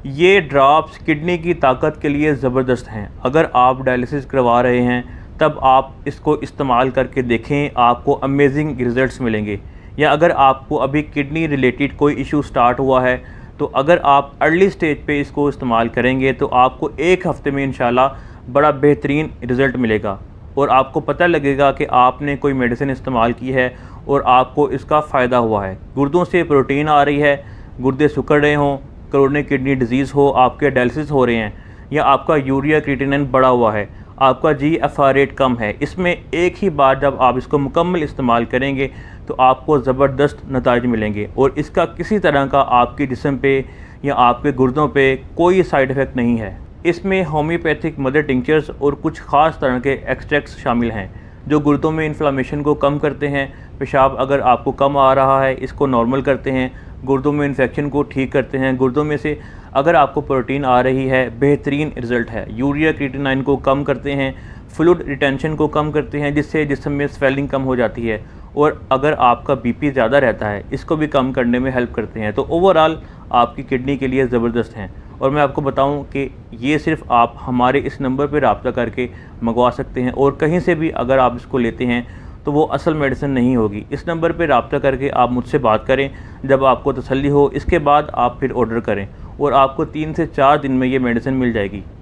ये drops kidney की ताकत के लिए ज़बरदस्त हैं। अगर आप डायलिसिस करवा रहे हैं तब आप इसको इस्तेमाल करके देखें, आपको अमेजिंग रिज़ल्ट्स मिलेंगे। या अगर आपको अभी किडनी रिलेटेड कोई इशू स्टार्ट हुआ है तो अगर आप अर्ली स्टेज पे इसको इस्तेमाल करेंगे तो आपको 1 हफ़्ते में इंशाल्लाह बड़ा बेहतरीन रिज़ल्ट मिलेगा और आपको पता लगेगा कि आपने कोई मेडिसिन इस्तेमाल की है और आपको इसका फ़ायदा हुआ है। गुर्दों से प्रोटीन आ रही है, गुर्दे सिकुड़ रहे हों, क्रोनिक किडनी डिजीज़ हो, आपके डायलिसिस हो रहे हैं या आपका यूरिया क्रिएटिनिन बढ़ा हुआ है, आपका GFR रेट कम है, इसमें एक ही बार जब आप इसको मुकम्मल इस्तेमाल करेंगे तो आपको ज़बरदस्त नताइज मिलेंगे और इसका किसी तरह का आपके जिस्म पे या आपके गुर्दों पे कोई साइड इफ़ेक्ट नहीं है। इसमें होम्योपैथिक मदर टिंचर्स और कुछ ख़ास तरह के एक्सट्रैक्ट्स शामिल हैं जो गुर्दों में इन्फ्लामेशन को कम करते हैं। पेशाब अगर आपको कम आ रहा है इसको नॉर्मल करते हैं, गुर्दों में इन्फेक्शन को ठीक करते हैं। गुर्दों में से अगर आपको प्रोटीन आ रही है, बेहतरीन रिज़ल्ट है। यूरिया क्रिएटिनिन को कम करते हैं, फ्लूइड रिटेंशन को कम करते हैं जिससे जिस्म में स्वेलिंग कम हो जाती है और अगर आपका BP ज़्यादा रहता है इसको भी कम करने में हेल्प करते हैं। तो ओवरऑल आपकी किडनी के लिए ज़बरदस्त हैं। और मैं आपको बताऊं कि ये सिर्फ़ आप हमारे इस नंबर पर रब्ता करके मंगवा सकते हैं और कहीं से भी अगर आप इसको लेते हैं तो वो असल मेडिसिन नहीं होगी। इस नंबर पे रब्ता करके आप मुझसे बात करें, जब आपको तसल्ली हो इसके बाद आप फिर ऑर्डर करें और आपको 3 से 4 दिन में ये मेडिसिन मिल जाएगी।